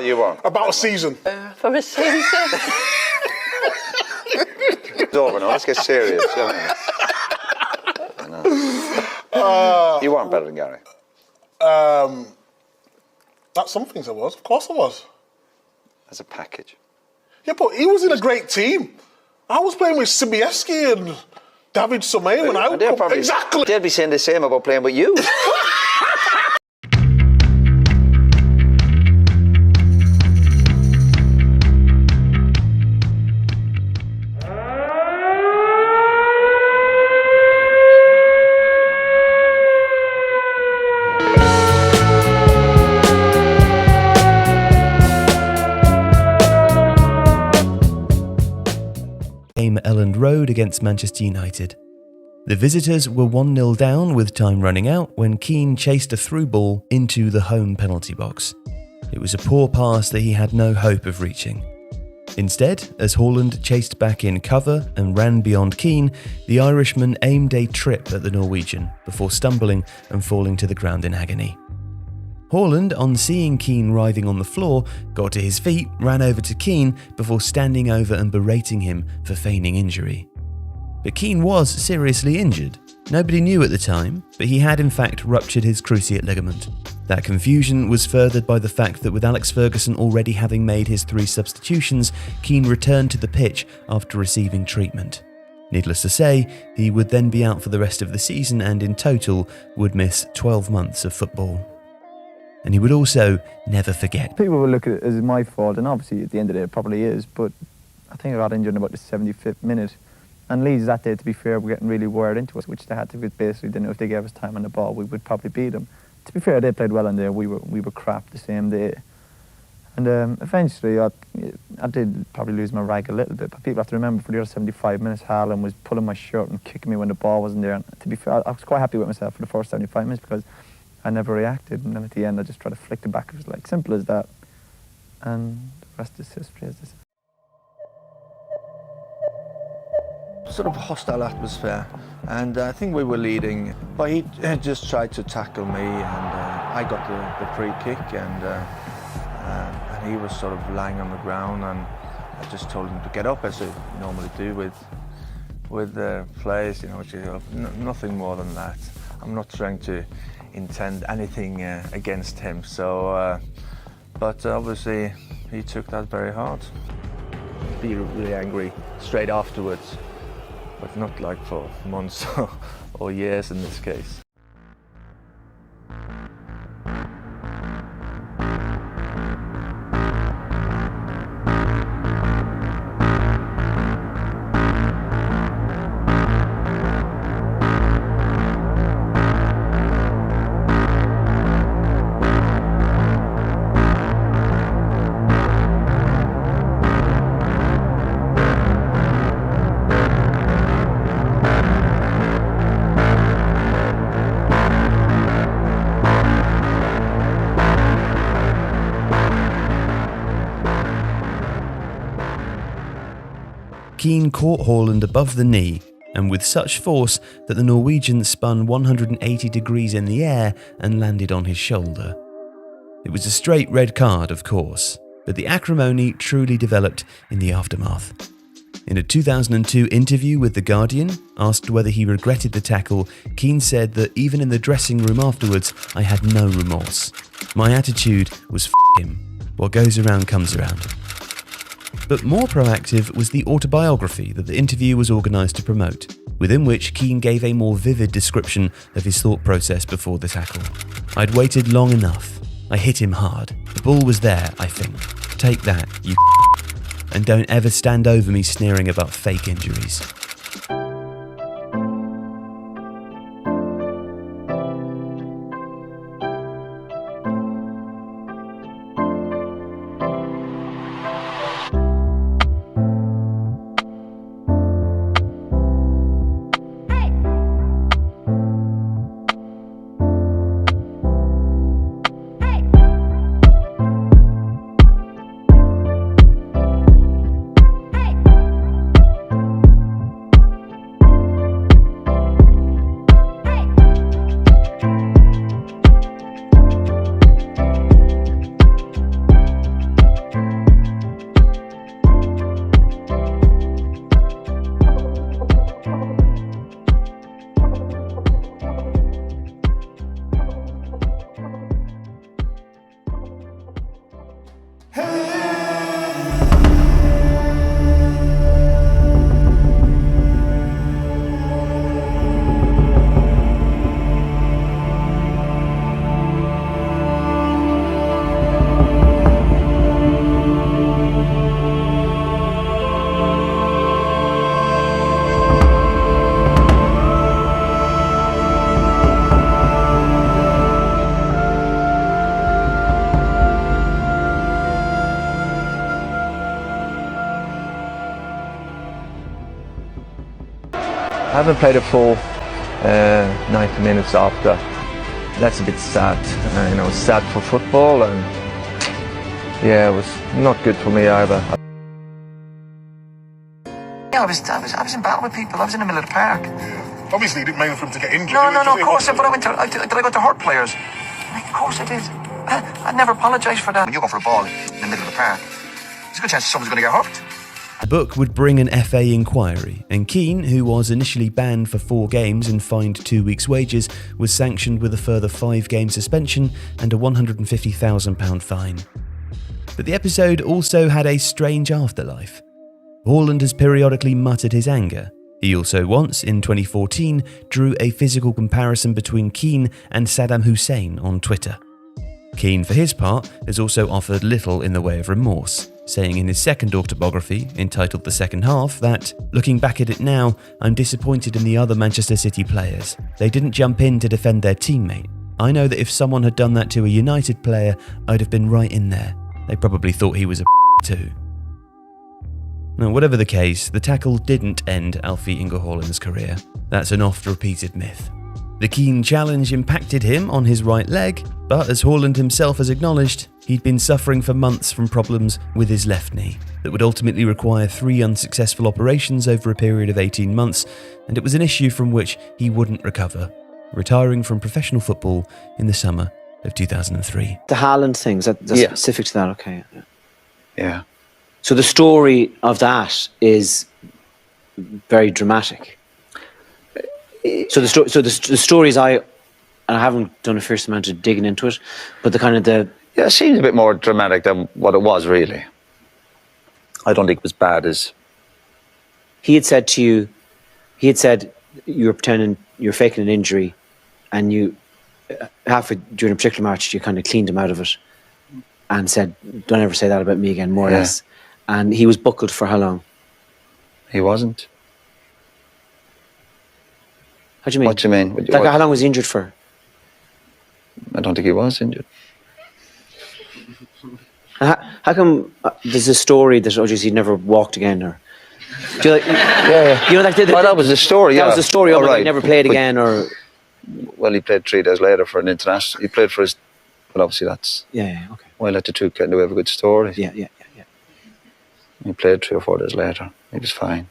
you want? About a season. For a season. It's over now. Let's get serious. You weren't better than Gary. That's some things I was. Of course I was. As a package. Yeah, but he was in a great team. I was playing with Sibieski and David Somé when I was... Exactly. They'd be saying the same about playing with you. Elland Road against Manchester United. The visitors were 1-0 down with time running out when Keane chased a through ball into the home penalty box. It was a poor pass that he had no hope of reaching. Instead, as Haaland chased back in cover and ran beyond Keane, the Irishman aimed a trip at the Norwegian before stumbling and falling to the ground in agony. Haaland, on seeing Keane writhing on the floor, got to his feet, ran over to Keane before standing over and berating him for feigning injury. But Keane was seriously injured. Nobody knew at the time, but he had in fact ruptured his cruciate ligament. That confusion was furthered by the fact that with Alex Ferguson already having made his 3 substitutions, Keane returned to the pitch after receiving treatment. Needless to say, he would then be out for the rest of the season and in total would miss 12 months of football. And he would also never forget. People will look at it as my fault, and obviously at the end of the day it probably is, but I think I got injured in about the 75th minute. And Leeds that day, to be fair, were getting really wired into us, which they had to, because basically they knew if they gave us time on the ball, we would probably beat them. To be fair, they played well in there, we were crap the same day. And eventually I did probably lose my rag a little bit, but people have to remember for the other 75 minutes, Haaland was pulling my shirt and kicking me when the ball wasn't there. And to be fair, I was quite happy with myself for the first 75 minutes because I never reacted, and then at the end I just tried to flick it back. It was like simple as that, and the rest is history, as they say. Sort of hostile atmosphere, and I think we were leading, but he just tried to tackle me, and I got the free kick, and he was sort of lying on the ground, and I just told him to get up, as I normally do with players, you know, which is nothing more than that. I'm not trying to intend anything against him, so but obviously he took that very hard. Be really angry straight afterwards, but not like for months or years in this case. Keane caught Haaland above the knee, and with such force that the Norwegian spun 180 degrees in the air and landed on his shoulder. It was a straight red card, of course, but the acrimony truly developed in the aftermath. In a 2002 interview with The Guardian, asked whether he regretted the tackle, Keane said that even in the dressing room afterwards, I had no remorse. My attitude was "F him. What goes around comes around." But more proactive was the autobiography that the interview was organised to promote, within which Keane gave a more vivid description of his thought process before the tackle. "I'd waited long enough. I hit him hard. The ball was there, I think. Take that, you and don't ever stand over me sneering about fake injuries." haven't played a full 90 minutes after. That's a bit sad. Sad for football, and yeah, it was not good for me either. Yeah, I was in battle with people. I was in the middle of the park. Obviously, you didn't mean for him to get injured. No, of course. But did I go to hurt players? Of course I did. I'd never apologise for that. When you go for a ball in the middle of the park, there's a good chance someone's going to get hurt. The book would bring an FA inquiry, and Keane, who was initially banned for 4 games and fined 2 weeks' wages, was sanctioned with a further 5-game suspension and a £150,000 fine. But the episode also had a strange afterlife. Haaland has periodically muttered his anger. He also once, in 2014, drew a physical comparison between Keane and Saddam Hussein on Twitter. Keane, for his part, has also offered little in the way of remorse, saying in his second autobiography, entitled The Second Half, that, looking back at it now, I'm disappointed in the other Manchester City players. They didn't jump in to defend their teammate. I know that if someone had done that to a United player, I'd have been right in there. They probably thought he was a too. Now, whatever the case, the tackle didn't end Alf Inge Haaland's career. That's an oft-repeated myth. The Keane challenge impacted him on his right leg, but as Haaland himself has acknowledged, he'd been suffering for months from problems with his left knee that would ultimately require 3 unsuccessful operations over a period of 18 months, and it was an issue from which he wouldn't recover, retiring from professional football in the summer of 2003. The Haaland things, that's specific to that, okay. Yeah. So the story of that is very dramatic. So the stories I haven't done a fierce amount of digging into it, but Yeah, it seems a bit more dramatic than what it was, really. I don't think it was bad as... He had said you were pretending, you were faking an injury, and you, during a particular match, you kind of cleaned him out of it and said, don't ever say that about me again, more or less. And he was buckled for how long? He wasn't. How do you mean? What do you mean? Like, how long was he injured for? I don't think he was injured. How come there's a story that he never walked again, or do you like? Yeah. You know, like that was the story. That was the story. Oh, He never played again, or well, he played 3 days later for an international. He played for his. Well, obviously that's. Yeah. Okay. Why let the two get into a good story? Yeah. He played 3 or 4 days later. He was fine.